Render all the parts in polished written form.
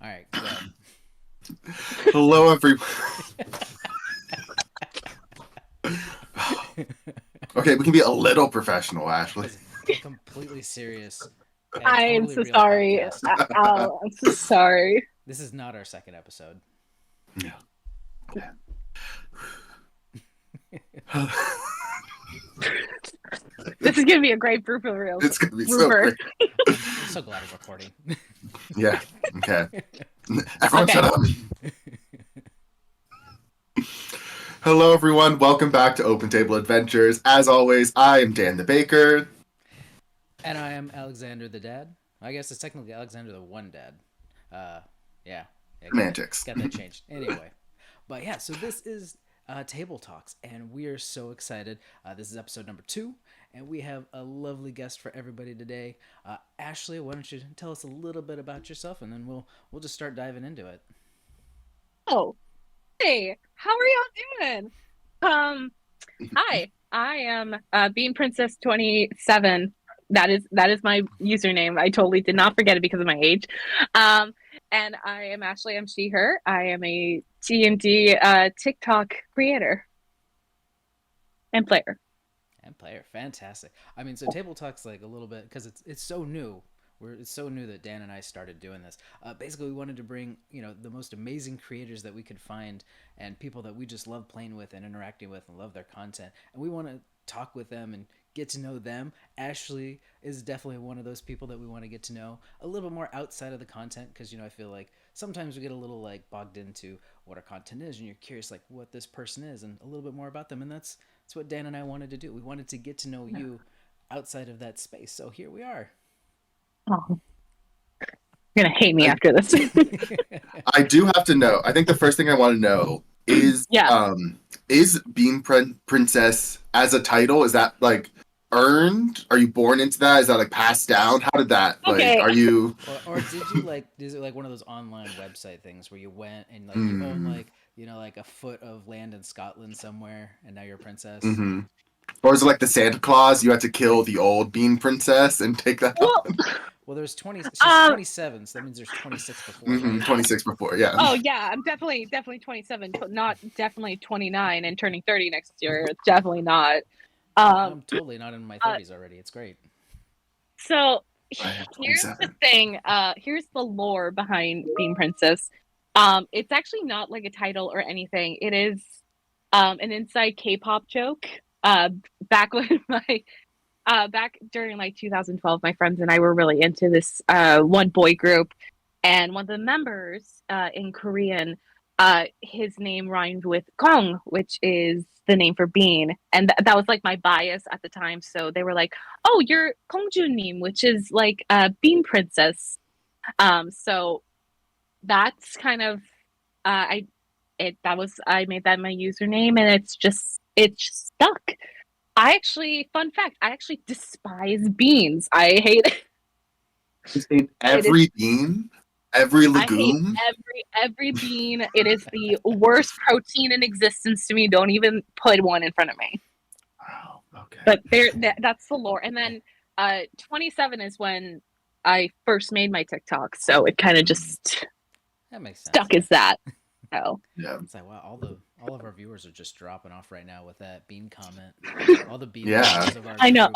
All right, go ahead. Hello, everyone. Okay, we can be a little professional, Ashley. It's a completely serious and I am totally so real sorry. podcast. I'm so sorry. This is not our second episode. Yeah. This is gonna be a great blooper reel. It's gonna be so Blooper. great. I'm so glad we're recording. Yeah. Okay. Everyone, Okay. shut up. Hello, everyone. Welcome back to Open Table Adventures. As always, I am Dan the Baker. And I am Alexander the Dad. I guess it's technically Alexander the One Dad. Yeah. Semantics. Got that changed. Anyway. But yeah, so this is Table Talks, and we are so excited. This is episode number 2, and we have a lovely guest for everybody today. Ashley, why don't you tell us a little bit about yourself, and then we'll just start diving into it. Oh, hey, how are y'all doing? Hi, I am Bean Princess 27. That is my username. I totally did not forget it because of my age. And I am Ashley. I'm she her. I am a D&D TikTok creator and player. Fantastic. I mean, so Table Talks like a little bit because it's so new. It's so new that Dan and I started doing this. Basically, we wanted to bring the most amazing creators that we could find and people that we just love playing with and interacting with and love their content. And we want to talk with them and get to know them. Ashley is definitely one of those people that we want to get to know a little bit more outside of the content because I feel like sometimes we get a little like bogged into what our content is and you're curious like what this person is and a little bit more about them, and that's what Dan and I wanted to do. We wanted to get to know you outside of that space. So here we are. Oh, you're gonna hate me after this. I do have to know. I think the first thing I want to know is is Bean Princess as a title, is that like earned? Are you born into that? Is that like passed down? How did that Okay. like are you or did you like is it like one of those online website things where you went and like you own like like a foot of land in Scotland somewhere and now you're a princess? Mm-hmm. Or is it like the Santa Claus? You had to kill the old Bean Princess and take that on? Well, there's 20. She's 27, so that means there's 26 before. Right? 26 before, yeah. Oh yeah, I'm definitely 27, but not definitely 29 and turning 30 next year. Definitely not. I'm totally not in my 30s already. It's great. So here's the thing. Here's the lore behind Bean Princess. It's actually not like a title or anything. It is an inside K-pop joke. Back when back during like 2012, my friends and I were really into this one boy group, and one of the members in Korean, his name rhymed with Kong, which is the name for Bean, and that was like my bias at the time. So they were like, "Oh, you're Kongjunim," which is like Bean Princess. So that's kind of I made that my username, and it's just stuck. Fun fact, I actually despise beans. I hate every bean, every legume. I hate every bean. It is the worst protein in existence to me. Don't even put one in front of me. Oh, okay. But that's the lore. And then 27 is when I first made my TikTok, so it kind of just that makes sense. Stuck as that. So yeah, it's like wow, all of our viewers are just dropping off right now with that bean comment. All the bean of our I know.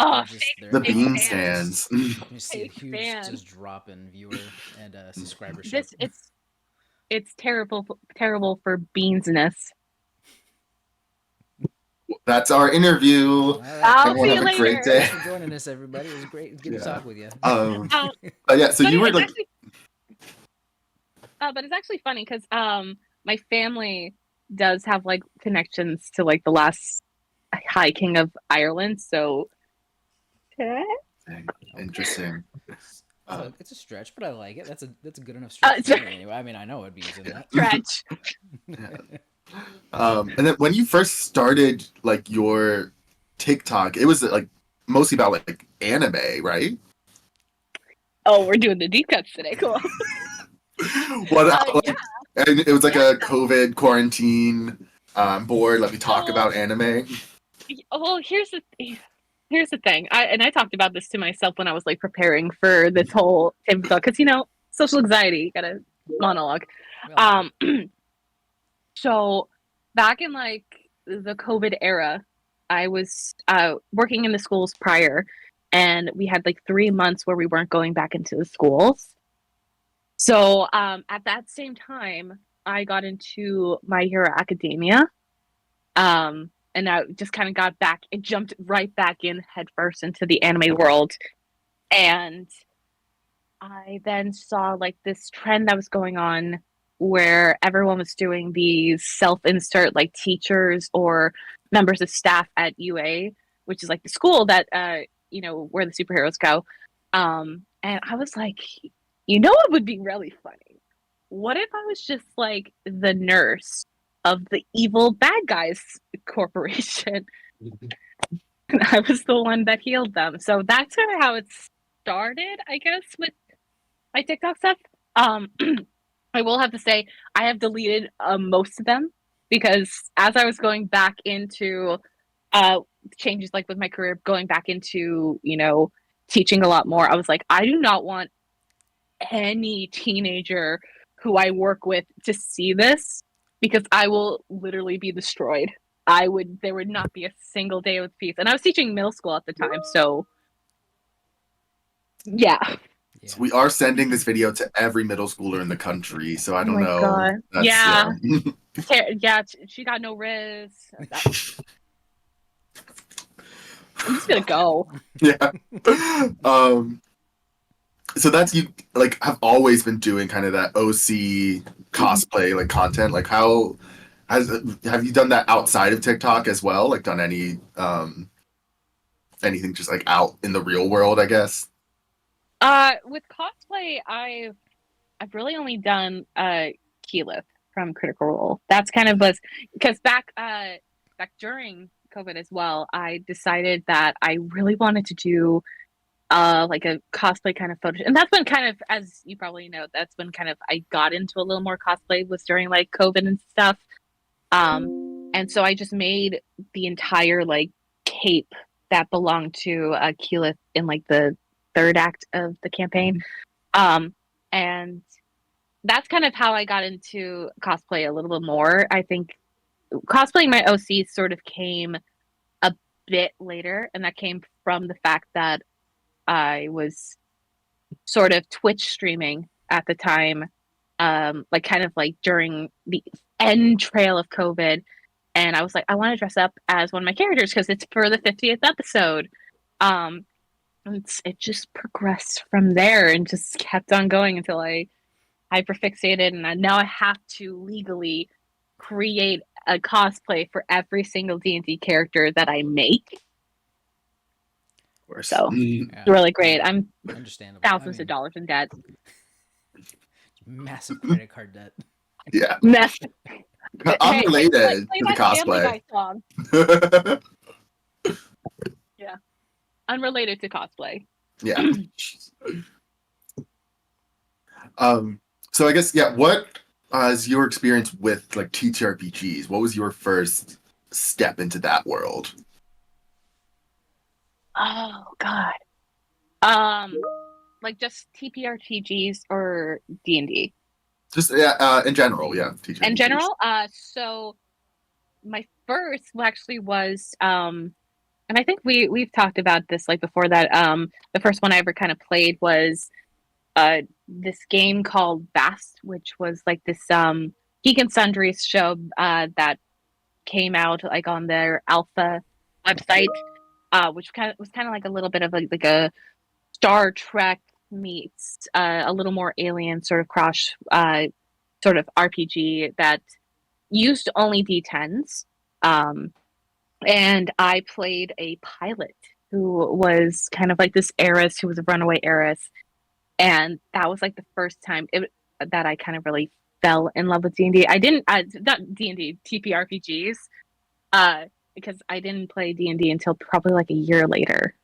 The bean stands. You see a huge just drop in viewer and subscribership. It's terrible for beansness. That's our interview. I'll see you later. Great day. Thanks for joining us, everybody. It was great. It was good to talk with you. So you were like. But it's actually funny because my family does have like connections to like the last High King of Ireland, so interesting. It's a stretch, but I like it. That's a good enough stretch. Anyway, I mean, I know I'd be using that stretch. And then when you first started like your TikTok, it was like mostly about like anime, right? Oh, we're doing the deep cuts today. Cool. And it was like a COVID quarantine board. Let me talk about anime. Well, here's the thing. I talked about this to myself when I was like preparing for this whole tabletop because social anxiety. You gotta monologue. Well, So back in like the COVID era, I was working in the schools prior, and we had like 3 months where we weren't going back into the schools. So at that same time, I got into My Hero Academia. And I just kind of got back, it jumped right back in headfirst into the anime world. And I then saw like this trend that was going on where everyone was doing these self-insert like teachers or members of staff at UA, which is like the school that where the superheroes go. And I was like, you know what would be really funny? What if I was just like the nurse of the evil bad guys corporation? And I was the one that healed them. So that's kind of how it started, I guess, with my TikTok stuff. I will have to say I have deleted most of them because as I was going back into changes like with my career, going back into teaching a lot more, I was like, I do not want any teenager who I work with to see this because I will literally be destroyed. There would not be a single day with peace. And I was teaching middle school at the time, so yeah. So we are sending this video to every middle schooler in the country. So I Oh don't my know. god. That's, yeah. Yeah, she got no riz. I'm just gonna go. Yeah. So that's you like have always been doing kind of that OC cosplay like content. Like how have you done that outside of TikTok as well? Like done anything just like out in the real world, I guess? With cosplay, I've really only done Keyleth from Critical Role. That's kind of was because back during COVID as well, I decided that I really wanted to do like a cosplay kind of photo, and that's when kind of, as you probably know, that's when kind of I got into a little more cosplay was during like COVID and stuff. And so I just made the entire like cape that belonged to Keyleth in like the third act of the campaign. And that's kind of how I got into cosplay a little bit more. I think cosplaying my OC sort of came a bit later, and that came from the fact that I was sort of Twitch streaming at the time, like kind of like during the end trail of COVID. And I was like, I want to dress up as one of my characters because it's for the 50th episode. And it just progressed from there and just kept on going until I hyperfixated, and now I have to legally create a cosplay for every single D&D character that I make. So it's really great. I'm understandable. thousands of dollars in debt. Massive credit card debt. Yeah. Unrelated to the cosplay. Song. Yeah. Unrelated to cosplay. Yeah. So I guess, yeah, what is your experience with like TTRPGs? What was your first step into that world? Oh God. Like just TTRPGs or D&D? Just in general, yeah. TTRPGs. In general, so my first actually was and I think we've talked about this like before that the first one I ever kind of played was this game called Vast, which was like this Geek and Sundry's show that came out like on their alpha website, which was kind of like a little bit of like a Star Trek meets a little more alien sort of cross sort of RPG that used only D10s. And I played a pilot who was kind of like this heiress who was a runaway heiress. And that was like the first time that I kind of really fell in love with D&D. I didn't, not D&D, TTRPGs, because I didn't play D&D until probably like a year later.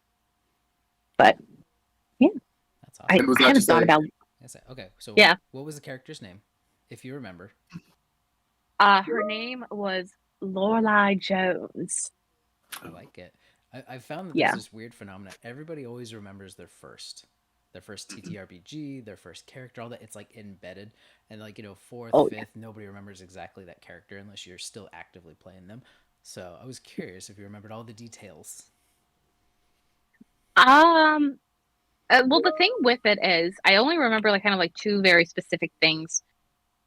But yeah, that's awesome. I kind of thought about. Okay, so yeah, what was the character's name, if you remember? Her name was Lorelai Jones. I like it. I found that there's this weird phenomenon. Everybody always remembers their their first TTRPG, their first character, all that. It's like embedded, and like, you know, fourth, Oh, fifth, nobody remembers exactly that character unless you're still actively playing them. So I was curious if you remembered all the details. Well, the thing with it is, I only remember like kind of like two very specific things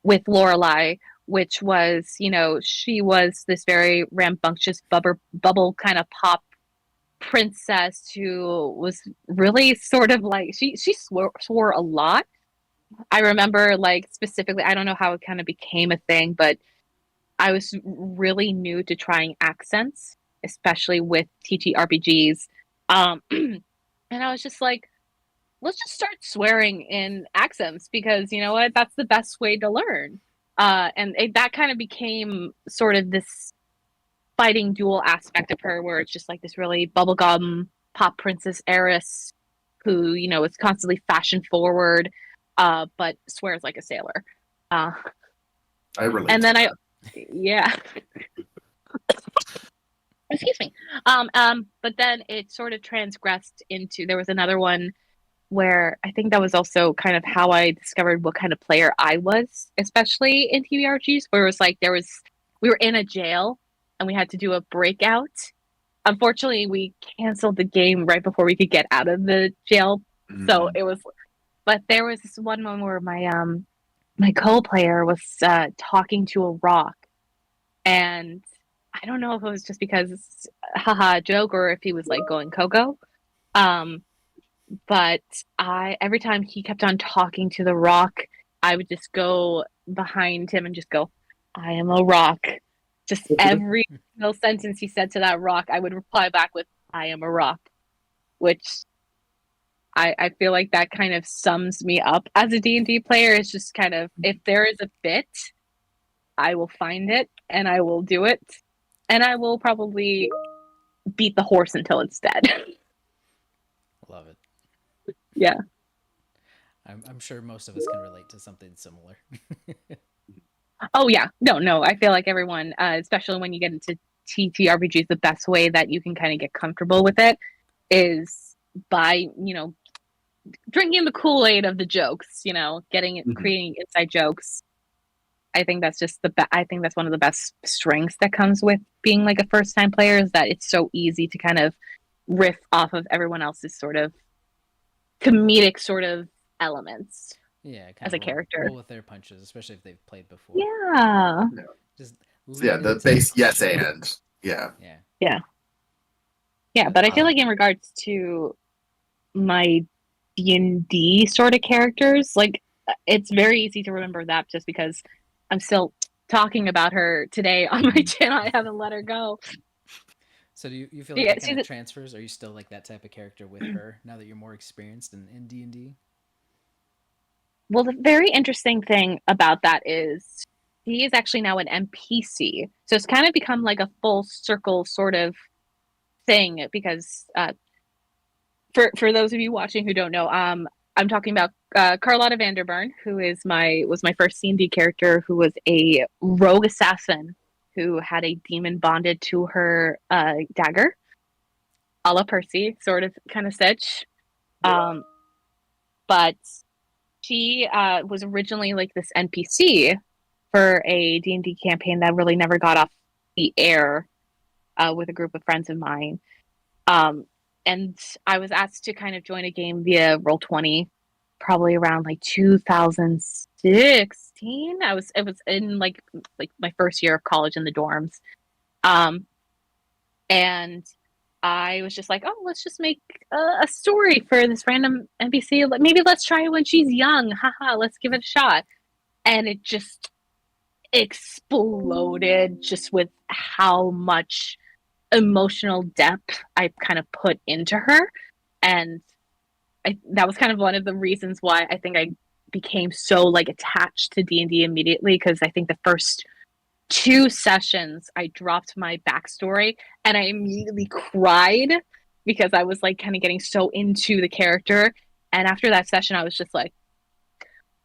with Lorelai, which was, you know, she was this very rambunctious bubble kind of pop princess who was really sort of like she swore a lot. I remember like specifically, I don't know how it kind of became a thing, but I was really new to trying accents, especially with TTRPGs. And I was just like, let's just start swearing in accents because you know what? That's the best way to learn. That kind of became sort of this fighting dual aspect of her where it's just like this really bubblegum pop princess heiress who, you know, is constantly fashion forward, but swears like a sailor. I relate. And then yeah. Excuse me. But then it sort of transgressed into, there was another one where I think that was also kind of how I discovered what kind of player I was, especially in TBRGs, where it was like we were in a jail and we had to do a breakout. Unfortunately, we canceled the game right before we could get out of the jail. So it was, but there was this one moment where my co-player was talking to a rock, and I don't know if it was just because it's haha joke or if he was like going Coco. But every time he kept on talking to the rock, I would just go behind him and just go, I am a rock. Just every single sentence he said to that rock, I would reply back with, I am a rock, which I feel like that kind of sums me up as a D&D player. It's just kind of, if there is a fit, I will find it and I will do it. And I will probably beat the horse until it's dead. Love it. Yeah. I'm sure most of us can relate to something similar. Oh yeah, no. I feel like everyone, especially when you get into TTRPGs, the best way that you can kind of get comfortable with it is by, you know, drinking the Kool-Aid of the jokes. You know, creating inside jokes. I think that's just I think that's one of the best strengths that comes with being like a first-time player is that it's so easy to kind of riff off of everyone else's sort of comedic sort of elements. Yeah, as a character. Roll with their punches, especially if they've played before. Yeah. Just the base yes and yeah. But I feel like in regards to my D&D sort of characters, like it's very easy to remember that just because I'm still talking about her today on my channel. I haven't let her go. So do you feel like that kind of transfers? Are you still like that type of character with her now that you're more experienced in D&D? Well, the very interesting thing about that is he is actually now an NPC. So it's kind of become like a full circle sort of thing because for those of you watching who don't know, I'm talking about Carlotta Vanderburn, who was my first D&D character, who was a rogue assassin who had a demon bonded to her dagger, a la Percy, sort of kind of such. But she was originally like this NPC for a D&D campaign that really never got off the air with a group of friends of mine. And I was asked to kind of join a game via Roll20 probably around like 2016. It was in like my first year of college in the dorms. And I was just like, oh, let's just make a story for this random NPC. Maybe let's try it when she's young. Haha, let's give it a shot. And it just exploded just with how much emotional depth I kind of put into her. And that was kind of one of the reasons why I think I became so like attached to D&D immediately, because I think the first 2 sessions I dropped my backstory and I immediately cried because I was like kind of getting so into the character. And after that session I was just like,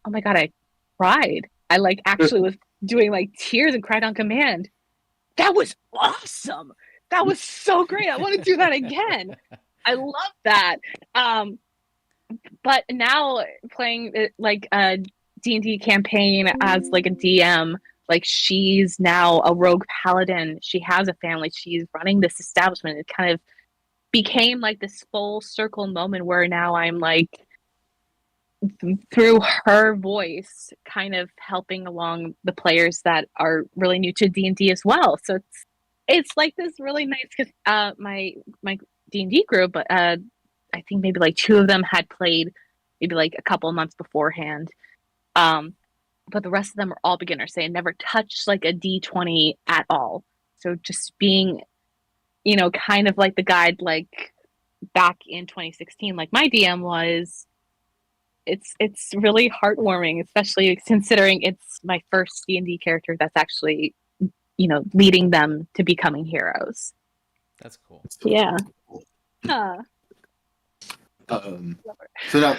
oh my god, I cried. I like actually was doing like tears and cried on command. That was awesome. That was so great. I want to do that again. I love that. but now playing like a D&D campaign as like a DM, like she's now a rogue paladin. She has a family. She's running this establishment. It kind of became like this full circle moment where now I'm like through her voice kind of helping along the players that are really new to D&D as well. So it's like this really nice cuz my D&D group I think maybe like two of them had played maybe like a couple of months beforehand. Um but the rest of them are all beginners. They had never touched like a D20 at all. So just being, kind of like the guide like back in 2016 like my DM was, it's really heartwarming, especially considering it's my first D&D character that's actually, leading them to becoming heroes. That's cool. Yeah. So now,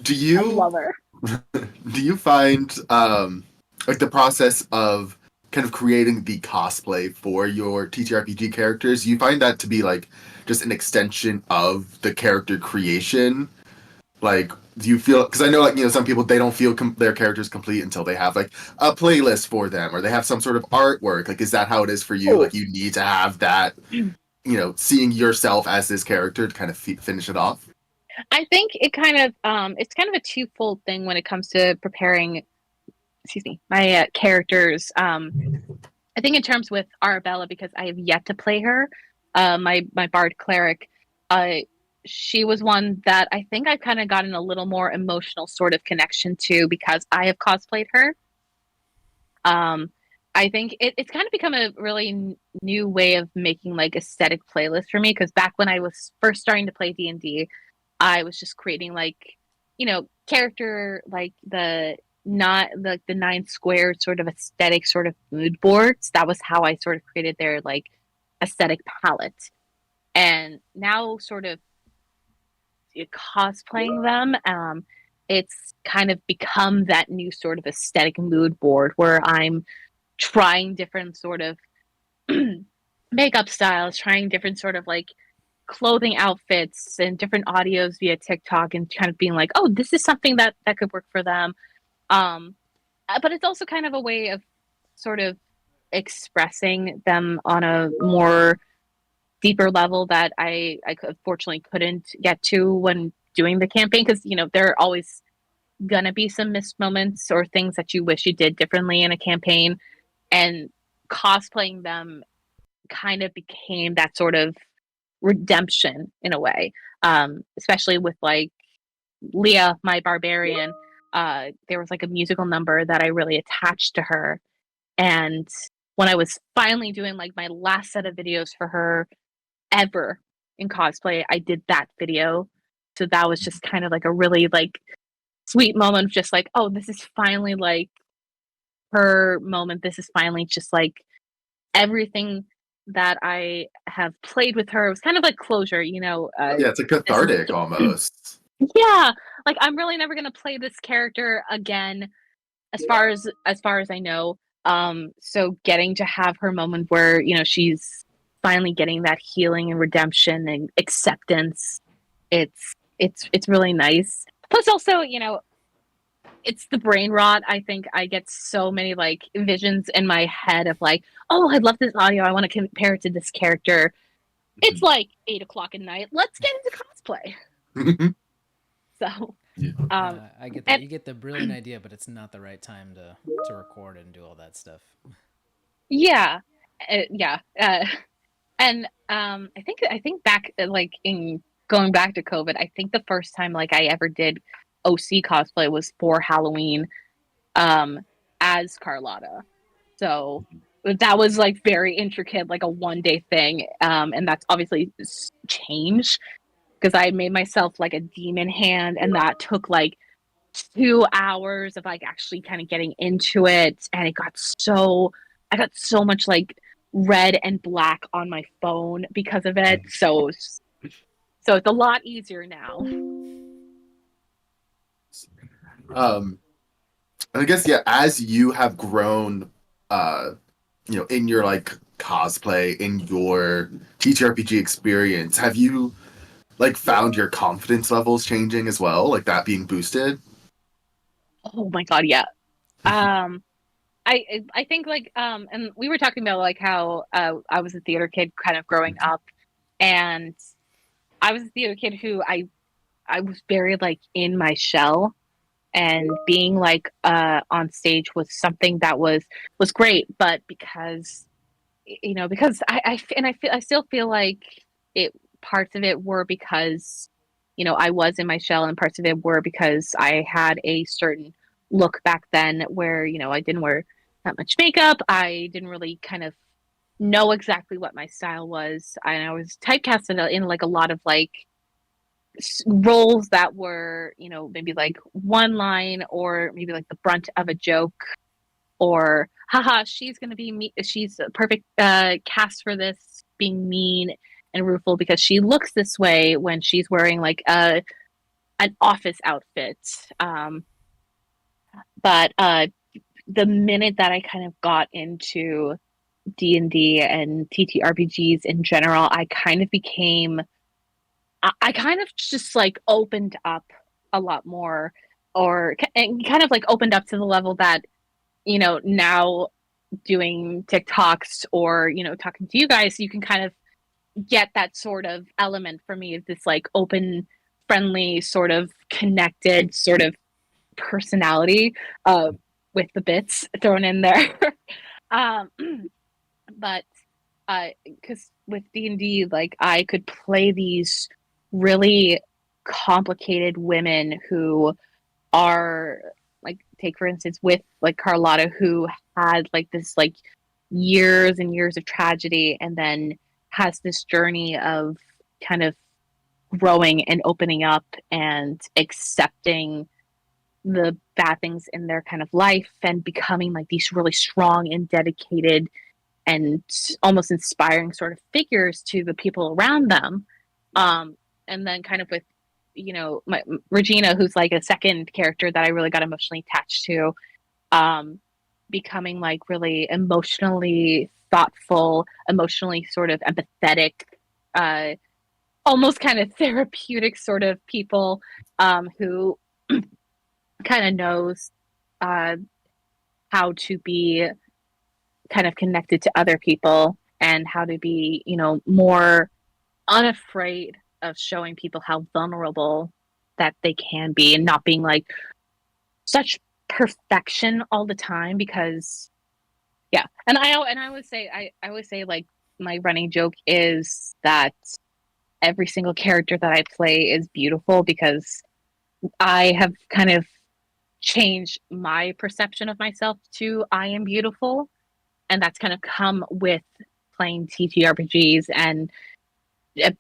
do you Love her. do you find like the process of kind of creating the cosplay for your TTRPG characters, you find that to be like just an extension of the character creation? Like, do you feel, because I know, like, some people, they don't feel their characters complete until they have like a playlist for them or they have some sort of artwork. Like, is that how it is for you? Like, you need to have that, seeing yourself as this character to kind of finish it off? I think it's kind of a twofold thing when it comes to preparing, excuse me, my characters. I think in terms with Arabella, because I have yet to play her, my bard cleric, she was one that I think I've kind of gotten a little more emotional sort of connection to because I have cosplayed her. I think it's kind of become a really new way of making like aesthetic playlists for me, because back when I was first starting to play D&D, I was just creating like, character like the not like the 9 square sort of aesthetic sort of mood boards. That was how I sort of created their like aesthetic palette. And now sort of cosplaying them, it's kind of become that new sort of aesthetic mood board where I'm trying different sort of makeup styles, trying different sort of like clothing outfits and different audios via TikTok, and kind of being like, oh, this is something that could work for them. But it's also kind of a way of sort of expressing them on a more deeper level that I unfortunately couldn't get to when doing the campaign, because there are always gonna be some missed moments or things that you wish you did differently in a campaign, and cosplaying them kind of became that sort of redemption in a way. Especially with like Leah, my barbarian, there was like a musical number that I really attached to her, and when I was finally doing like my last set of videos for her ever in cosplay, I did that video. So that was just kind of like a really like sweet moment of just like, oh, this is finally like her moment. This is finally just like everything that I have played with her. It was kind of like closure, Yeah, it's a cathartic almost. Yeah, like I'm really never gonna play this character again, as far as I know. So getting to have her moment where she's finally getting that healing and redemption and acceptance, it's really nice. Plus, also, it's the brain rot. I think I get so many like visions in my head of like, oh, I love this audio. I want to compare it to this character. It's like 8 o'clock at night. Let's get into cosplay. So, I get that. You get the brilliant idea, but it's not the right time to record and do all that stuff. yeah, yeah, and I think back like in going back to COVID, I think the first time like I ever did OC cosplay was for Halloween, as Carlotta. So that was like very intricate, like a 1 day thing, and that's obviously changed because I made myself like a demon hand, and that took like 2 hours of like actually kind of getting into it, and I got so much like red and black on my phone because of it. So it's a lot easier now. I guess, yeah, as you have grown, in your like cosplay, in your TTRPG experience, have you like found your confidence levels changing as well, like that being boosted? Oh my god, yeah. Um, I think like and we were talking about like how I was a theater kid kind of growing up, and I was a theater kid who I was very like in my shell, and being like on stage was something that was great, but because because I still feel like it parts of it were because I was in my shell, and parts of it were because I had a certain look back then where I didn't wear that much makeup. I didn't really kind of know exactly what my style was, and I was typecasted in like a lot of like roles that were maybe like one line, or maybe like the brunt of a joke, or haha, she's gonna be she's a perfect cast for this, being mean and rueful because she looks this way when she's wearing like an office outfit. But the minute that I kind of got into D&D and TTRPGs in general, I kind of became I kind of just like opened up a lot more, and kind of like opened up to the level that now doing TikToks, or talking to you guys, you can kind of get that sort of element for me, of this like open, friendly, sort of connected sort of personality, with the bits thrown in there. um, but because with D&D, like I could play these really complicated women who are like, take for instance with like Carlotta, who had like this like years and years of tragedy, and then has this journey of kind of growing and opening up and accepting the bad things in their kind of life, and becoming like these really strong and dedicated and almost inspiring sort of figures to the people around them. And then kind of with my Regina, who's like a second character that I really got emotionally attached to, um, becoming like really emotionally thoughtful, emotionally sort of empathetic, uh, almost kind of therapeutic sort of people, who kind of knows uh, how to be kind of connected to other people, and how to be more unafraid of showing people how vulnerable that they can be, and not being like such perfection all the time. Because yeah, and I always say, I always say like, my running joke is that every single character that I play is beautiful, because I have kind of changed my perception of myself to I am beautiful, and that's kind of come with playing TTRPGs and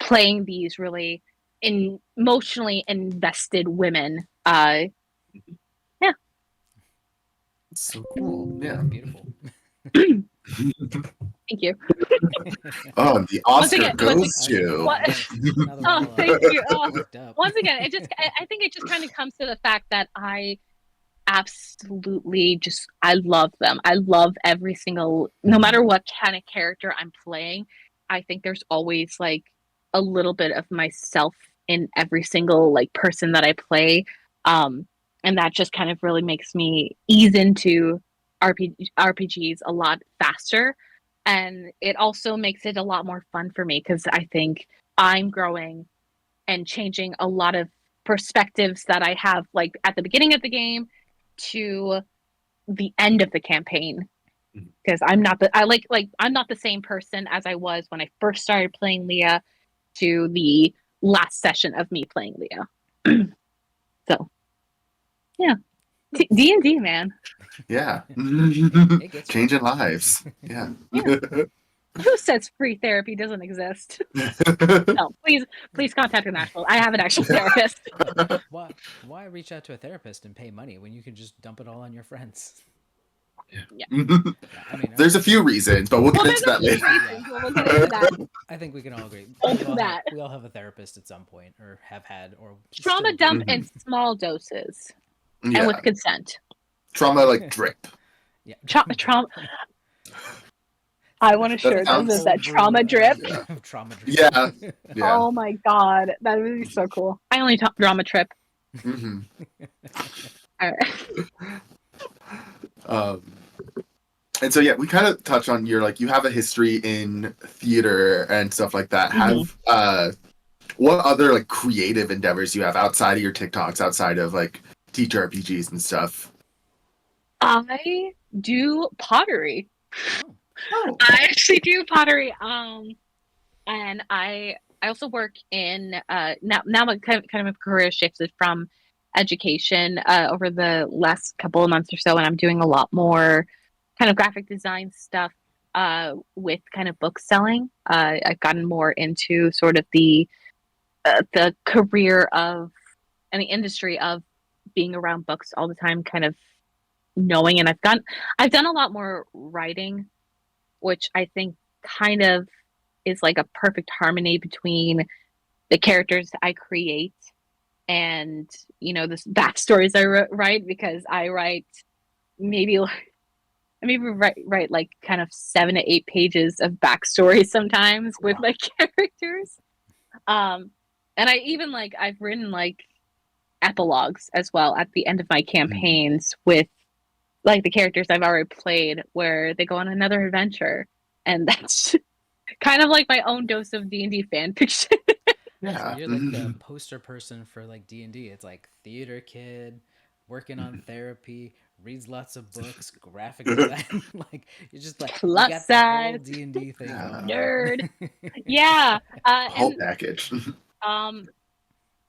playing these really emotionally invested women. Yeah. So cool. Yeah. Beautiful. Thank you. Oh, the Once Oscar again, once, goes to. what, Now that we're oh, all thank you. Oh, worked up. once again, I think it just kind of comes to the fact that I absolutely just, I love them. I love every single, no matter what kind of character I'm playing. I think there's always like a little bit of myself in every single like person that I play. And that just kind of really makes me ease into RPGs a lot faster. And it also makes it a lot more fun for me, because I think I'm growing and changing a lot of perspectives that I have, like at the beginning of the game to the end of the campaign. Because I'm not the same person as I was when I first started playing Leah to the last session of me playing Leah. So yeah, D&D, man. Yeah. It gets you. Changing lives. Yeah. Yeah. Who says free therapy doesn't exist? No, please contact an actual. I have an actual therapist. Why reach out to a therapist and pay money when you can just dump it all on your friends? Yeah. I mean, There's a few reasons, but we'll get into that later. We'll get into that. I think we can all agree. That. We all have a therapist at some point, or have had, or Trauma dump in small doses and Yeah. with consent. Trauma like drip. Yeah. Trauma. I want to share them. Is that trauma drip? Trauma drip. Yeah. Yeah. Oh my god, that would be so cool. I only talk drama trip. Mm-hmm. All right. And so yeah, we kind of touch on you have a history in theater and stuff like that. Have what other like creative endeavors you have outside of your TikToks, outside of like TTRPGs and stuff? I do pottery. Oh. I actually do pottery. And I also work in now my kind of a career shifted from education over the last couple of months or so, and I'm doing a lot more kind of graphic design stuff with kind of book selling. I've gotten more into sort of the career of and the industry of being around books all the time, kind of knowing, and I've done a lot more writing, which I think kind of is like a perfect harmony between the characters I create and the backstories I write, because I write maybe write like kind of 7 to 8 pages of backstory sometimes with my characters. And I even I've written like epilogues as well at the end of my campaigns with like the characters I've already played, where they go on another adventure, and that's kind of like my own dose of D&D fan fiction. Yeah, so you're like the poster person for like D&D. It's like theater kid, working on therapy, reads lots of books, graphic design. Like you're just like Plus you got size, the whole D&D thing going nerd. on. Yeah, Whole package.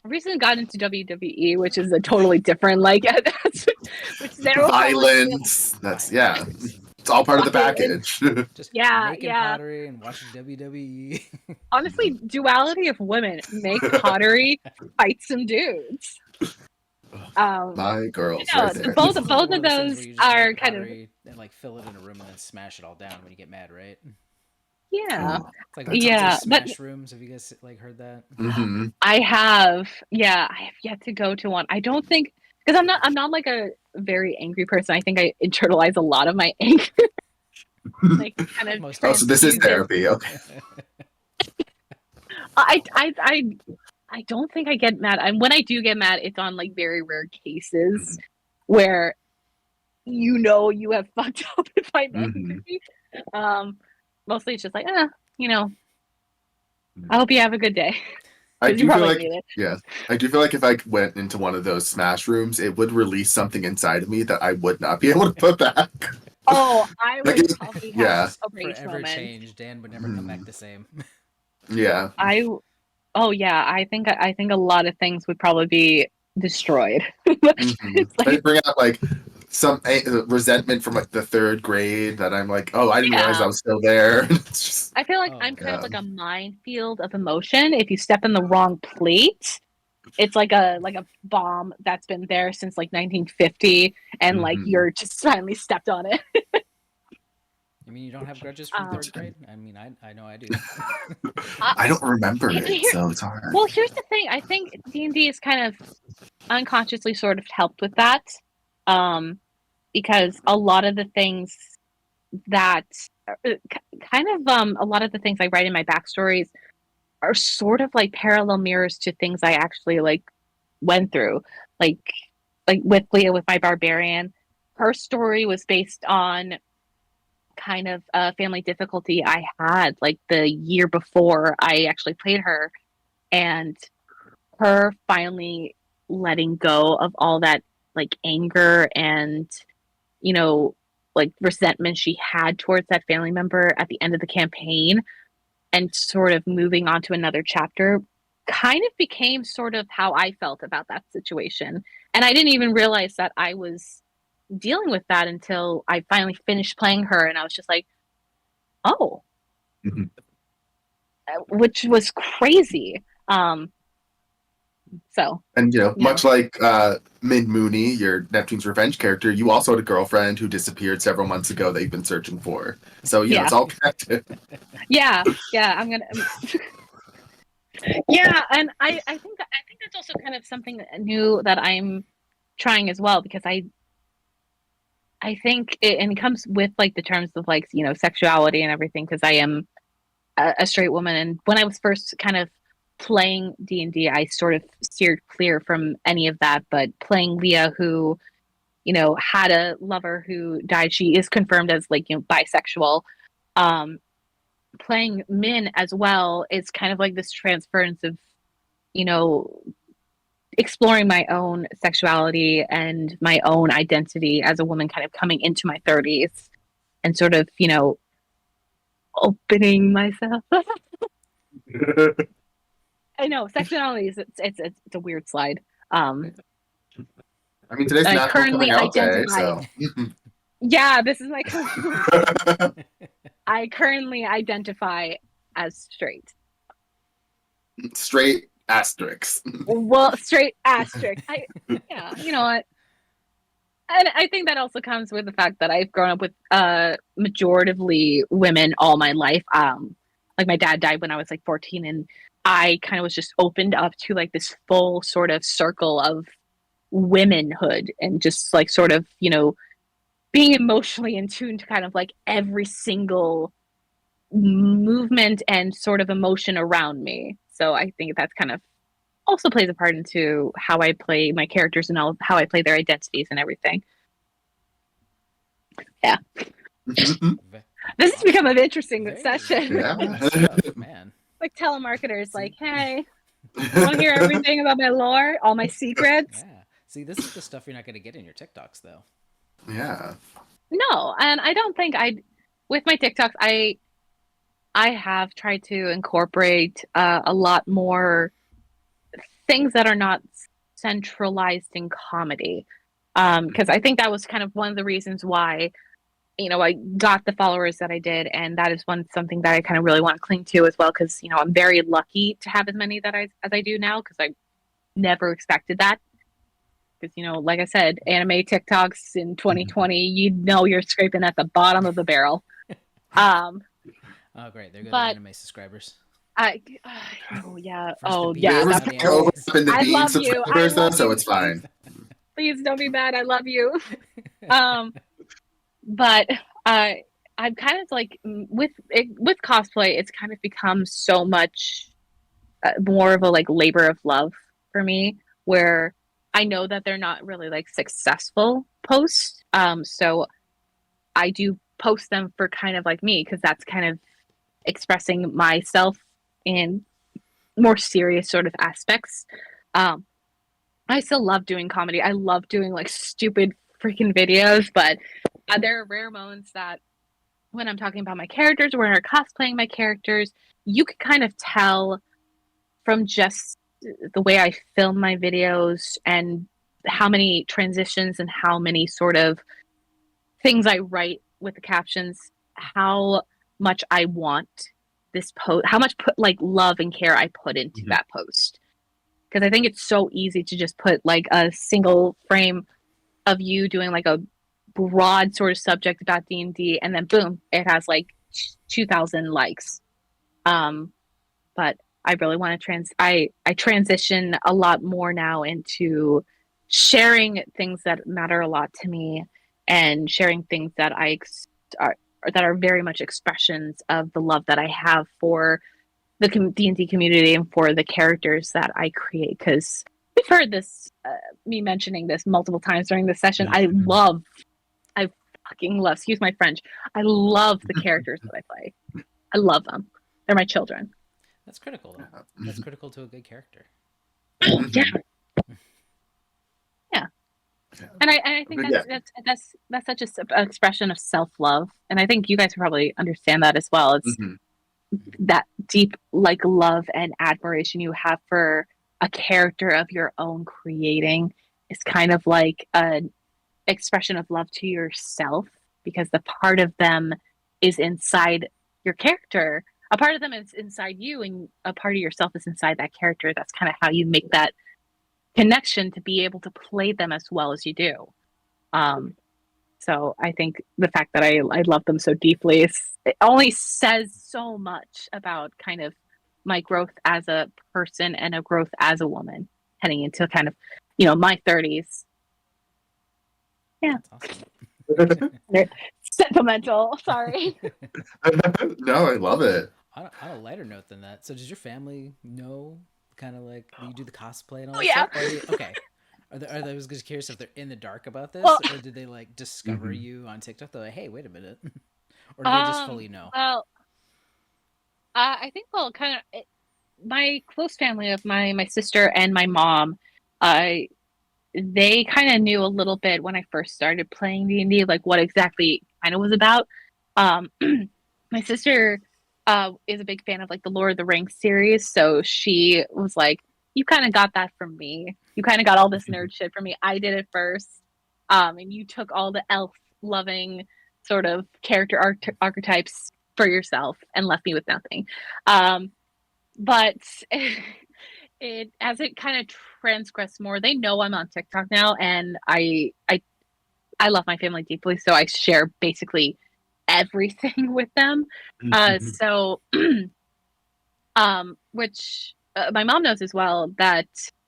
Recently got into WWE, which is a totally different which violence. That's it's all part of the package. Just making pottery and watching WWE. Honestly, duality of women: make pottery, fight some dudes. My girls, right there. Both of those are kind of and like fill it in a room and then smash it all down when you get mad, right? Yeah. It's like smash rooms. Have you guys like heard that? Mm-hmm. I have yet to go to one. I don't think, because I'm not like a very angry person. I think I internalize a lot of my anger. Like kind of so this is therapy, okay. I don't think I get mad. And when I do get mad, it's on like very rare cases where you have fucked up if I'm angry. Mostly it's just like, I hope you have a good day. I do feel like I do feel like if I went into one of those smash rooms, it would release something inside of me that I would not be able to put back. Oh, I would probably have a rage forever moment. change. Dan would never come back the same. Yeah. I think a lot of things would probably be destroyed. I bring out like some resentment from like the 3rd grade that I'm like, oh, I didn't realize I was still there. It's just, I feel like I'm kind of like a minefield of emotion. If you step in the wrong plate, it's like a bomb that's been there since like 1950, and like you're just finally stepped on it. You mean you don't have grudges from 3rd grade? I mean, I know I do. I don't remember it, so it's hard. Well, here's the thing. I think D&D is kind of unconsciously sort of helped with that, because a lot of the things that a lot of the things I write in my backstories are sort of like parallel mirrors to things I actually like went through. Like with Leah, with my barbarian, her story was based on kind of a family difficulty I had like the year before I actually played her, and her finally letting go of all that like anger and like resentment she had towards that family member at the end of the campaign, and sort of moving on to another chapter kind of became sort of how I felt about that situation. And I didn't even realize that I was dealing with that until I finally finished playing her, and I was just like, oh. Which was crazy. And much like Mid Mooney, your Neptune's Revenge character, you also had a girlfriend who disappeared several months ago that you've been searching for. So it's all connected. Yeah, I'm gonna. Yeah, and I think that's also kind of something new that I'm trying as well, because I I think it comes with like the terms of like, you know, sexuality and everything, because I am a straight woman. And when I was first kind of playing D&D, I sort of steered clear from any of that. But playing Leah, who, you know, had a lover who died, she is confirmed as like, you know, bisexual. Playing Min as well, it's kind of like this transference of, you know, exploring my own sexuality and my own identity as a woman, kind of coming into my 30s and sort of, you know, opening myself. I know sexuality is it's a weird slide. I mean, today's I National currently Coming Out Day, identify. so. Yeah, this is my. I currently identify as straight. Straight asterisks. Well, straight asterisk. Yeah, you know what? And I think that also comes with the fact that I've grown up with majoritively women all my life. Like my dad died when I was like 14, and I kind of was just opened up to like this full sort of circle of womenhood, and just like sort of, you know, being emotionally in tune to kind of like every single movement and sort of emotion around me. So I think that's kind of also plays a part into how I play my characters and how I play their identities and everything. Yeah. This has become an interesting session. Yeah. Stuff, man. Like telemarketers, like, hey, want to hear everything about my lore, all my secrets? Yeah. See, this is the stuff you're not going to get in your TikToks, though. Yeah. No, and I don't think with my TikToks, I have tried to incorporate a lot more things that are not centralized in comedy, because I think that was kind of one of the reasons why, you know, I got the followers that I did, and that is something that I kind of really want to cling to as well, because, you know, I'm very lucky to have as many as I do now, because I never expected that. Because, you know, like I said, anime TikToks in 2020, you know, you're scraping at the bottom of the barrel. Oh, great! They're good anime subscribers. Oh yeah. First Oh the yeah. There was no overlap in the I being love you. subscribers, though, so it's fine. Please don't be mad. I love you. But I'm kind of like with cosplay, it's kind of become so much more of a like labor of love for me, where I know that they're not really like successful posts. So I do post them for kind of like me, because that's kind of expressing myself in more serious sort of aspects. I still love doing comedy. I love doing like stupid freaking videos, but there are rare moments that when I'm talking about my characters or when I'm cosplaying my characters, you can kind of tell from just the way I film my videos and how many transitions and how many sort of things I write with the captions, how much I want this post, how much like love and care I put into that post. Because I think it's so easy to just put like a single frame of you doing like a broad sort of subject about D&D, and then boom, it has like 2,000 likes. But I really want to I transition a lot more now into sharing things that matter a lot to me, and sharing things that that are very much expressions of the love that I have for the D&D community and for the characters that I create. Because we've heard this, me mentioning this multiple times during this session. I fucking love, excuse my French, I love the characters that I play. I love them. They're my children. That's critical, though. That's critical to a good character. Yeah. Yeah. And I think that's such an expression of self-love. And I think you guys probably understand that as well. It's that deep like love and admiration you have for a character of your own creating is kind of like an expression of love to yourself, because the part of them is inside your character. A part of them is inside you, and a part of yourself is inside that character. That's kind of how you make that connection to be able to play them as well as you do. So I think the fact that I love them so deeply, it only says so much about kind of my growth as a person and a growth as a woman heading into kind of, you know, my 30s. Yeah. That's awesome. Sentimental. Sorry. No, I love it. On a lighter note than that, so does your family know kind of like that you do the cosplay and all Oh that yeah. stuff? Or are they okay? I was just curious if they're in the dark about Well, this, or did they like discover Mhm. you on TikTok? They're like, hey, wait a minute, or do they just fully know? well, I think kind of my close family of my sister and my mom, uh, they kind of knew a little bit when I first started playing D&D, like what exactly kind of was about. Um, my sister is a big fan of like the Lord of the Rings series, so she was like, "You kind of got that from me. You kind of got all this nerd shit from me. I did it first, and you took all the elf loving sort of character archetypes for yourself and left me with nothing." But it as it kind of transgressed more, they know I'm on TikTok now, and I love my family deeply, so I share basically everything with them. So which my mom knows as well that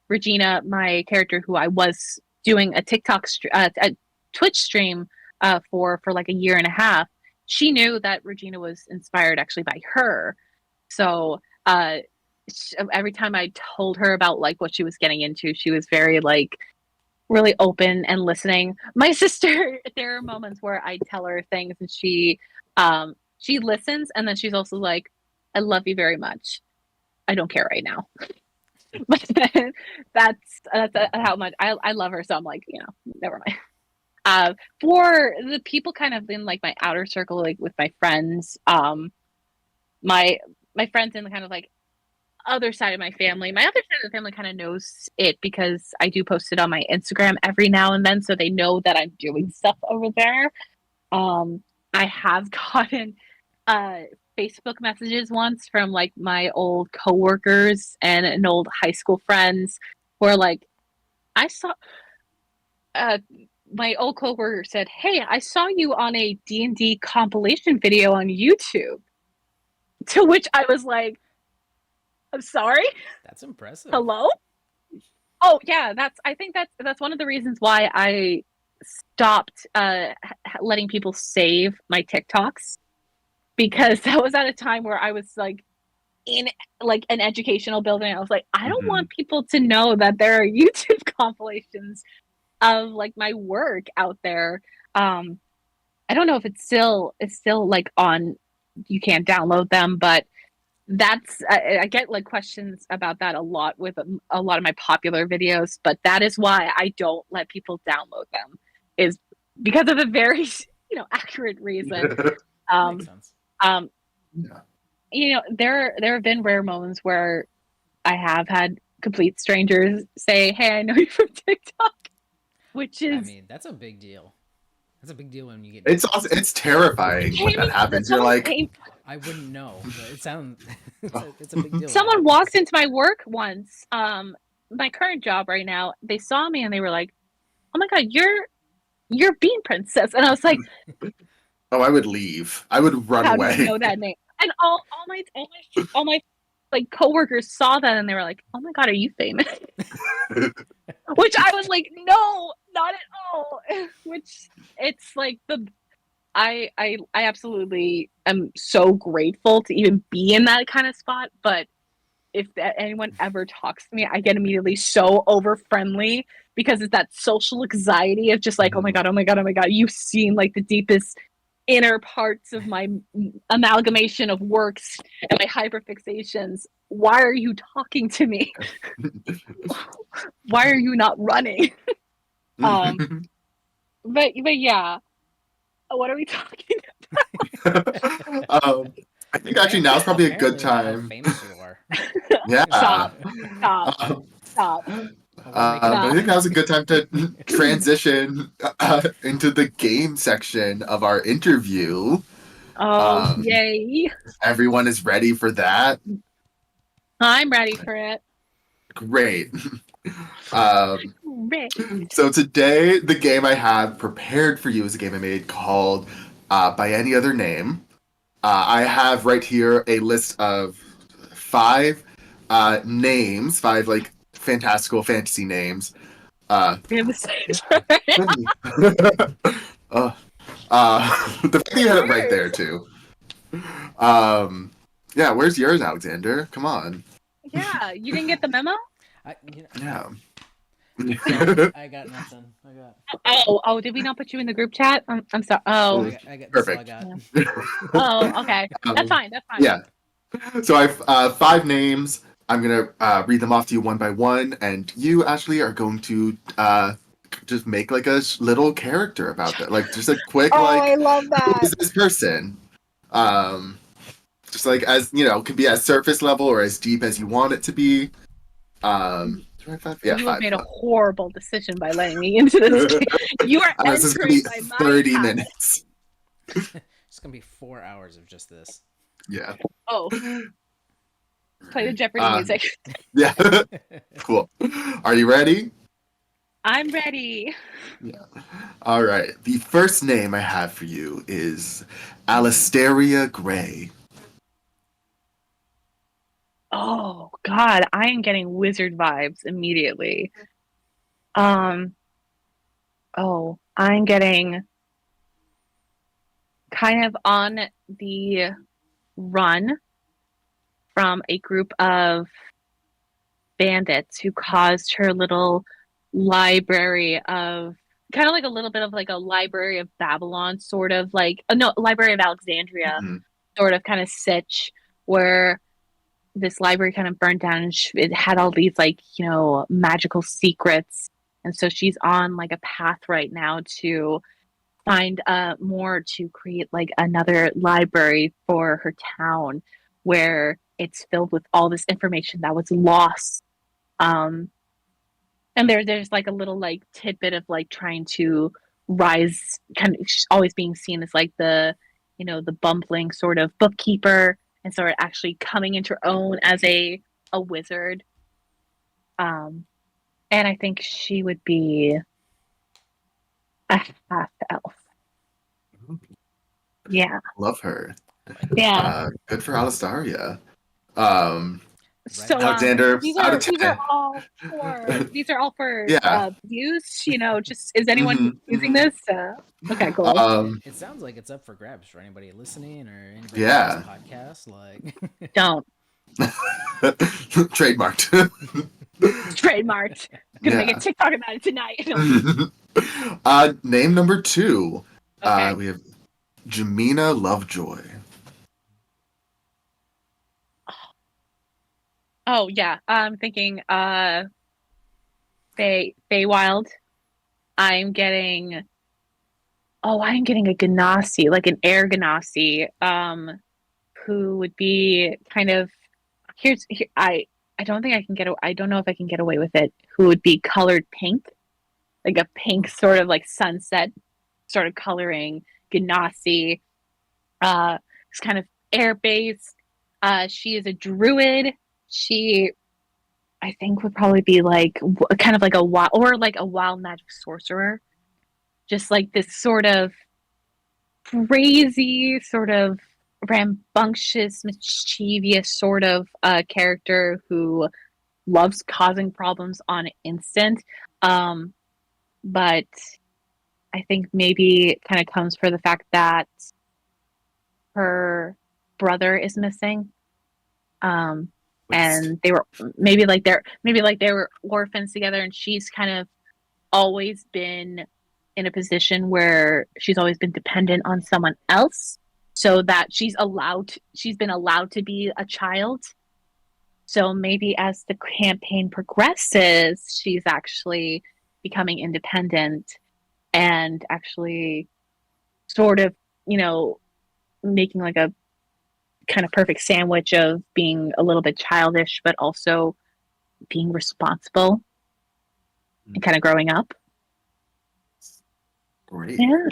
Regina, my character, who I was doing a a Twitch stream for like a year and a half, she knew that Regina was inspired actually by her. So every time I told her about like what she was getting into, she was very like really open and listening. My sister, there are moments where I tell her things and she listens, and then she's also like, "I love you very much. I don't care right now." But that's how much I love her. So I'm like, never mind. For the people kind of in like my outer circle, like with my friends, my my friends in the kind of like other side of my family, my other side of the family kind of knows it because I do post it on my Instagram every now and then, so they know that I'm doing stuff over there. Um, I have gotten uh, Facebook messages once from like my old coworkers and an old high school friends where like I saw uh, my old coworker said, "Hey, I saw you on a D&D compilation video on YouTube." To which I was like, "I'm sorry? That's impressive. Hello?" Oh yeah, I think that's one of the reasons why I stopped letting people save my TikToks, because that was at a time where I was like in like an educational building. I was like, I don't Mhm. want people to know that there are YouTube compilations of like my work out there. I don't know if it's still like on, you can't download them, but I get like questions about that a lot with a lot of my popular videos, but that is why I don't let people download them, is because of a very accurate reason. Makes Um, sense. um, Yeah. there have been rare moments where I have had complete strangers say, "Hey, I know you from TikTok," which I is mean, that's a big deal. That's a big deal when you get It's noticed. also it's terrifying when that happens. You're someone like, came. I wouldn't know, but it sounds oh. it's a big deal when it Someone walked happens. into my work once. My current job right now, they saw me and they were like, "Oh my god, you're Bean Princess," and I was like, Oh, I would leave. I would run "How do you away. know that name?" And all my like coworkers saw that and they were like, "Oh my god, are you famous?" Which I was like, "No, not at all." Which it's like I absolutely am so grateful to even be in that kind of spot, but if anyone ever talks to me, I get immediately so over friendly because it's that social anxiety of just like, "Oh my god, oh my god, oh my god, you've seen like the deepest inner parts of my amalgamation of works and my hyperfixations. Why are you talking to me? Why are you not running?" um, but yeah, what are we talking I think actually now's probably a good Apparently about how time. famous you are. Yeah. Stop, stop, Um, stop, Well, we're making but I stop. think now's a good time to transition into the game section of our interview. Oh, Um, yay. everyone is ready for that. I'm ready for it. Great. Um, Ready. so today, the game I have prepared for you is a game I made called By Any Other Name. I have right here a list of five names, five like fantastical fantasy names. Uh, We have the same. uh, The fact that you had it right there too. Yeah, where's yours, Alexander? Come on. Yeah, you didn't get the memo? Yeah. Sorry, I got nothing. I got. Oh, did we not put you in the group chat? I'm sorry. Oh, I got. This is all I Perfect. got. oh, okay. That's fine. That's fine. Yeah. So I have 5 names. I'm gonna read them off to you one by one, and you, Ashley, are going to just make like a little character about that, like just a quick Oh, like, I love who that. is this person? Just like as can be as surface level or as deep as you want it to be. Do I have 5? Yeah, You have 5. made a horrible decision by letting me into this game. You are This is gonna be entering my 30 mind. minutes. It's gonna be 4 hours of just this. Yeah. Oh, play the Jeopardy music. Yeah. Cool. Are you ready? I'm ready. Yeah. All right. The first name I have for you is Alistaria Gray. Oh God, I am getting wizard vibes immediately. Oh, I'm getting kind of on the run from a group of bandits who caused her little library of kind of like a little bit of like a library of Babylon, sort of like no, Library of Alexandria, Mm-hmm. sort of kind of sitch where this library kind of burnt down and it had all these like magical secrets, and so she's on like a path right now to find more to create like another library for her town where it's filled with all this information that was lost. And there's like a little like tidbit of like trying to rise, kind of always being seen as like the bumbling sort of bookkeeper, and sort of actually coming into her own as a wizard. And I think she would be a half elf. Yeah. Love her. Yeah. Good for Alistaria. So Alexander, these out are of 10. these are all for Yeah. views. Just is anyone Mm-hmm, using mm-hmm. this? Okay, cool. It sounds like it's up for grabs for anybody listening or anybody Yeah. on this podcast. Like, Don't. Trademarked. Trademarked. Gonna make a Yeah. TikTok about it tonight. Name number 2. Okay. We have Jamina Lovejoy. Oh yeah. I'm thinking Feywild. I'm getting a Ganassi, like an air Ganassi, who would be kind of I don't think I can I don't know if I can get away with it. Who would be colored pink, like a pink sort of like sunset sort of coloring Ganassi. It's kind of air based. She is a druid. She, I think, would probably be like kind of like a wild magic sorcerer. Just like this sort of crazy, sort of rambunctious, mischievous sort of character who loves causing problems on instant. But I think maybe it kind of comes for the fact that her brother is missing. And they were maybe like they were orphans together, and she's kind of always been in a position where she's always been dependent on someone else, so that she's been allowed to be a child. So maybe as the campaign progresses, she's actually becoming independent and actually sort of, making like a kind of perfect sandwich of being a little bit childish, but also being responsible and kind of growing up. Great. Yeah.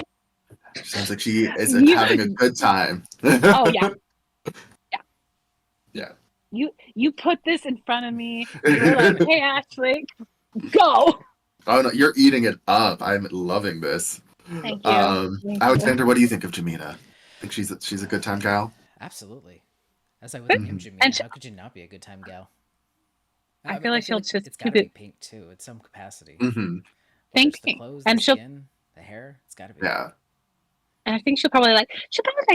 Sounds like she is having a good time. Oh yeah. Yeah. You put this in front of me. You're like, hey Ashley, go. Oh no, you're eating it up. I'm loving this. Thank you. Alexander, what do you think of Jamina? Think she's a good time gal? absolutely. That's like with the name Jamina. And How could you not be a good time gal? I feel like she'll just it's got to be pink too, at some capacity. Mm-hmm. Whether Pink, it's the clothes, and the she'll skin, the hair. It's got to be. Yeah. And I think she'll probably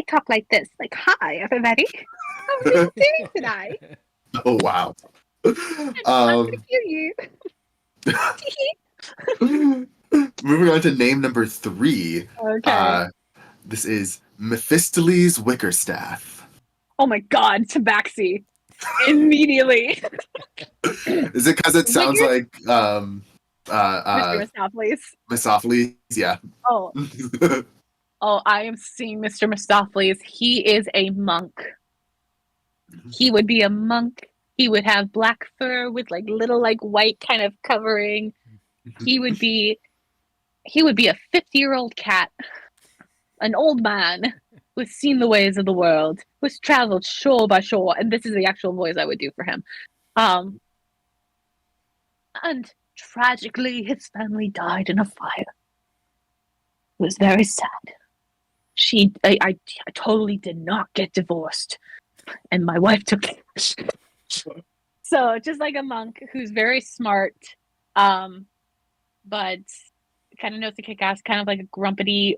talk like this, like, "Hi, everybody. How are you doing today? Oh wow. I'm gonna kill you." Moving on to name number 3. Okay. This is Mephistopheles Wickerstaff. Oh my God, Tabaxi. Immediately. Is it because it sounds Wicked, like Mr. Mistopheles. Mephistopheles? Yeah. Oh, oh, I am seeing Mr. Mistopheles. He is a monk. He would be a monk. He would have black fur with like little like white kind of covering. He would be a 50-year-old cat, an old man who's seen the ways of the world, who's traveled shore by shore, and this is the actual voice I would do for him. And tragically, his family died in a fire. It was very sad. I totally did not get divorced, and my wife took it. So just like a monk who's very smart, but kind of knows to kick ass, kind of like a grumpy,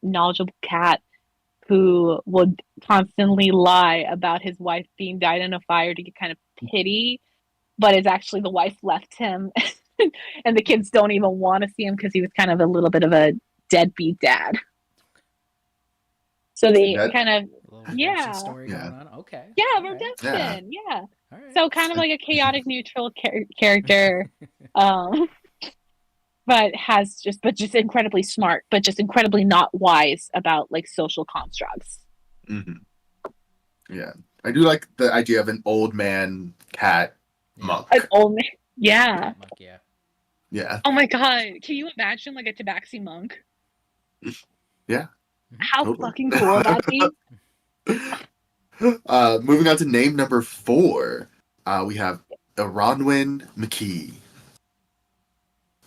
knowledgeable cat who would constantly lie about his wife being died in a fire to get kind of pity, but it's actually the wife left him, and the kids don't even want to see him because he was kind of a little bit of a deadbeat dad. So they kind of story going on. Okay. Yeah, redemption. Yeah. All right. So kind of like a chaotic neutral character, but just incredibly smart, but just incredibly not wise about like social constructs. Mm-hmm. Yeah, I do like the idea of an old man cat monk. An old man, yeah. Monk, yeah. Yeah. Oh my God, can you imagine like a Tabaxi monk? Yeah. How fucking cool would that be? Moving on to name number 4, we have Eronwyn McKee.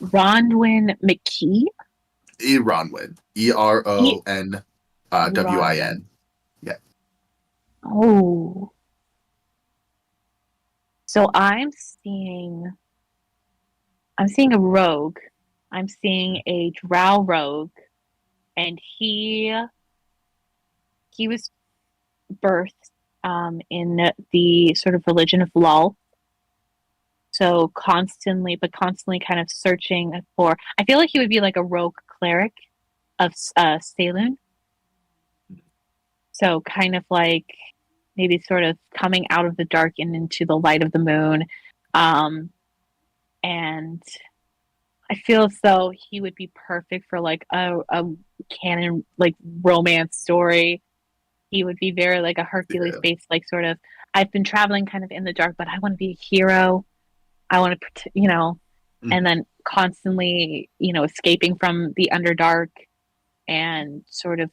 Ronwyn McKee? Eronwyn. ERONWIN. Yeah. Oh. So I'm seeing a rogue. I'm seeing a drow rogue, and he was birthed in the sort of religion of Lull. So constantly kind of searching for. I feel like he would be like a rogue cleric of Saloon. So kind of like maybe sort of coming out of the dark and into the light of the moon. And I feel as though he would be perfect for like a canon like romance story. He would be very like a Hercules based, like sort of, I've been traveling kind of in the dark, but I want to be a hero. I want to, and then constantly, escaping from the Underdark and sort of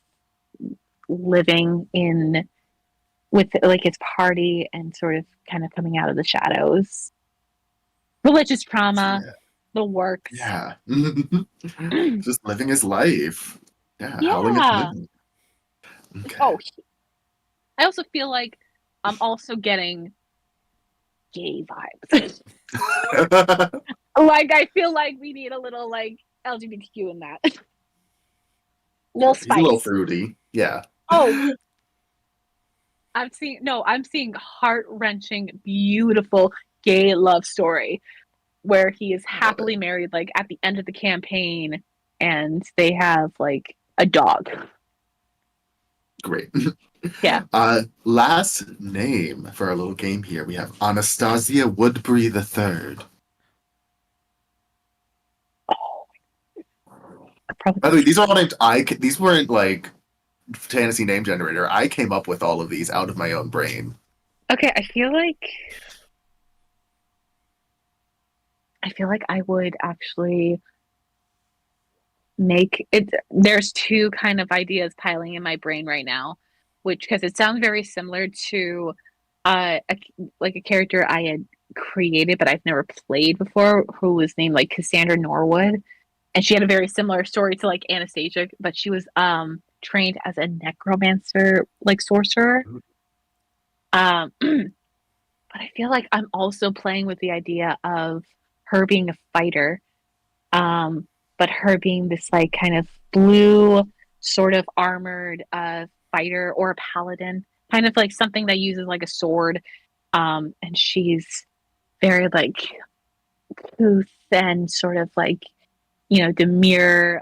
living with like his party and sort of kind of coming out of the shadows. Religious trauma, the works. Yeah. Just living his life. Yeah. Yeah. Okay. Oh, I also feel like I'm also getting gay vibes. Like, I feel like we need a little like LGBTQ in that. Little spice. He's a little fruity. Yeah. Oh, I'm seeing heart-wrenching, beautiful gay love story where he is happily married, like at the end of the campaign, and they have like a dog. Great. Yeah. Last name for our little game here, we have Anastasia Woodbury III. Oh. By the way, these weren't like fantasy name generator. I came up with all of these out of my own brain. Okay, I feel like I would actually make it. There's two kind of ideas piling in my brain right now, because it sounds very similar to a character I had created but I've never played before, who was named like Cassandra Norwood, and she had a very similar story to like Anastasia, but she was trained as a necromancer, like sorcerer. But I feel like I'm also playing with the idea of her being a fighter, but her being this like kind of blue, sort of armored fighter or a paladin, kind of like something that uses like a sword. And she's very like couth and sort of like, demure.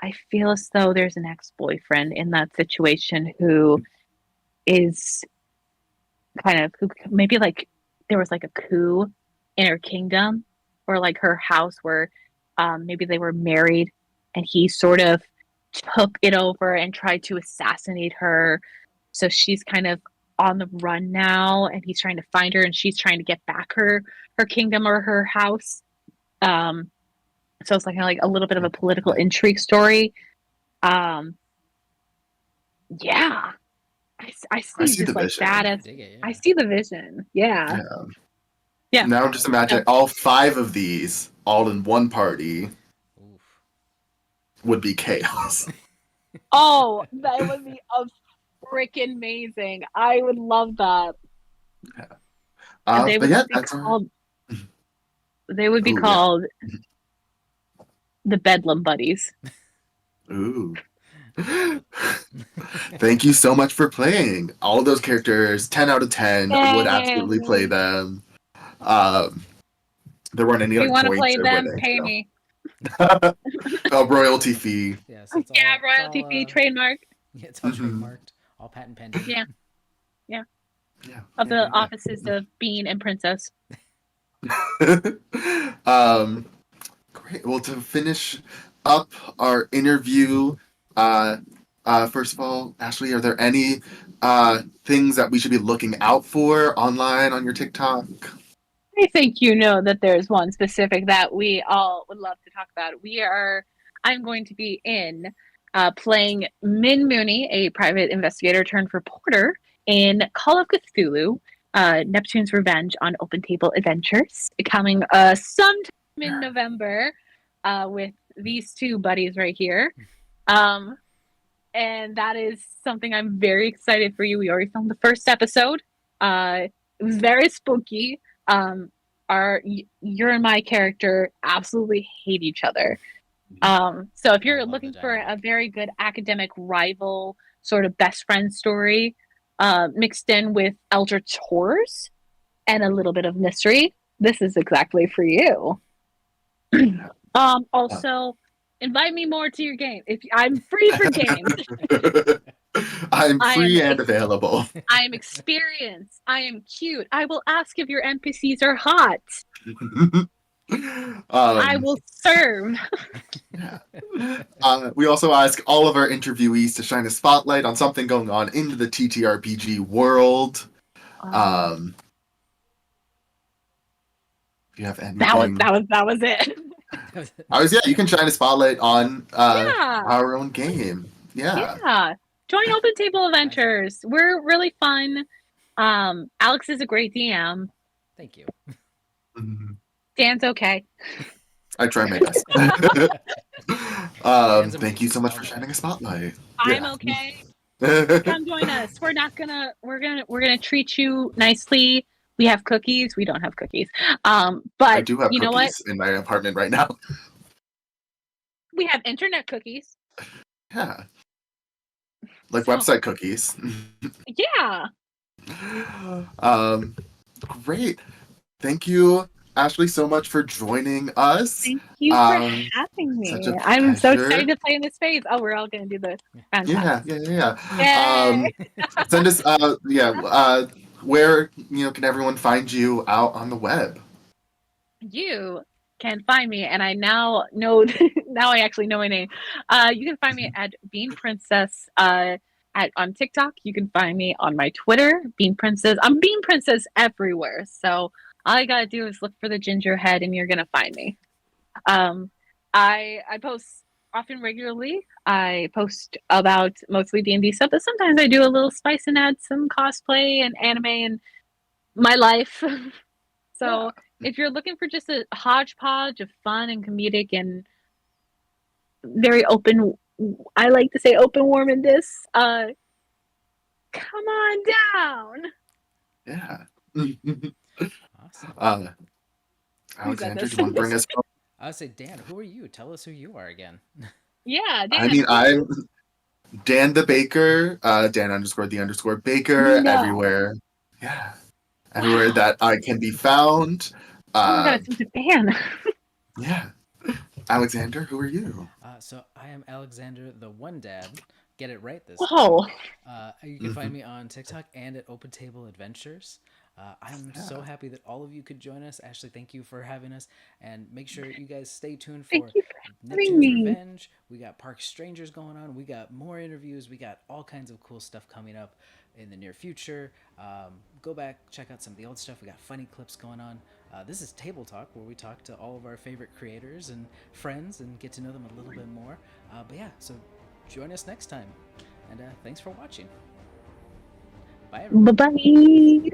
I feel as though there's an ex-boyfriend in that situation who is kind of who maybe like there was like a coup in her kingdom or like her house where maybe they were married and he sort of took it over and tried to assassinate her. So she's kind of on the run now and he's trying to find her and she's trying to get back her kingdom or her house. So it's like kind of like a little bit of a political intrigue story. Yeah. I see just like vision. badass. I see the vision. Yeah. Now just imagine all 5 of these all in one party. Oof. Would be chaos. Oh, that would be freaking amazing. I would love that. They would be called. They would be called the Bedlam Buddies. Ooh. Thank you so much for playing. All of those characters, 10 out of 10, would absolutely play them. There weren't any if you want to play them, winning, pay me. A royalty fee. Yeah, so royalty fee, trademark. Yeah, it's all trademarked, all patent pending. Yeah. Of the offices of Bean and Princess. Great. Well, to finish up our interview, first of all, Ashley, are there any things that we should be looking out for online on your TikTok? I think that there's one specific that we all would love to talk about. I'm going to be playing Min Mooney, a private investigator turned reporter in Call of Cthulhu, Neptune's Revenge on Open Table Adventures, coming sometime in November with these 2 buddies right here. And that is something I'm very excited for you. We already filmed the first episode. It was very spooky. Your and my character absolutely hate each other. So if you're looking for a very good academic rival sort of best friend story, mixed in with eldritch horrors and a little bit of mystery, this is exactly for you. Also, invite me more to your game. If I'm free for games. I'm free and available. I am experienced. I am cute. I will ask if your NPCs are hot. I will serve. We also ask all of our interviewees to shine a spotlight on something going on in the TTRPG world. If you have anything, that was it. You can shine a spotlight on our own game. Yeah. Join Open Table Adventures. We're really fun. Alex is a great DM. Thank you. Dan's okay. I try my best. Thank you so much for shining a spotlight. I'm okay. Come join us. We're gonna treat you nicely. We have cookies. We don't have cookies. But I do have cookies cookies in my apartment right now. We have internet cookies. Yeah. Like website cookies. Yeah. Great. Thank you, Ashley, so much for joining us. Thank you for having me. I'm so excited to play in this phase. Oh, we're all gonna do this. Yeah. Send us where can everyone find you out on the web? You can find me, and I now know now I actually know my name. You can find me at Bean Princess on TikTok. You can find me on my Twitter, Bean Princess. I'm Bean Princess everywhere. So all you gotta do is look for the ginger head and you're gonna find me. I post often regularly. I post about mostly D&D stuff, but sometimes I do a little spice and add some cosplay and anime and my life. So if you're looking for just a hodgepodge of fun and comedic and very open, I like to say open warm in this, come on down. Yeah. Awesome. Alexander, do you want to bring us home? I would say, Dan, who are you? Tell us who you are again. Yeah, I Dan. mean, I'm Dan the Baker, Dan underscore the underscore Baker No. everywhere. Yeah. Everywhere Wow. that I can be found. Oh my god, Uh, it's such a fan. yeah. Alexander, who are you? So I am Alexander, the one dad. Get it right this time. Whoa. You can find me on TikTok and at Open Table Adventures. I'm so Yeah. happy that all of you could join us. Ashley, thank you for having us. And make sure you guys stay tuned Thank for you for having Nicktoons me. Revenge. We got Park Strangers going on. We got more interviews. We got all kinds of cool stuff coming up in the near future. Go back, check out some of the old stuff. We got funny clips going on. This is Table Talk, where we talk to all of our favorite creators and friends and get to know them a little bit more. But yeah, so join us next time. And thanks for watching. Bye, everyone. Bye bye.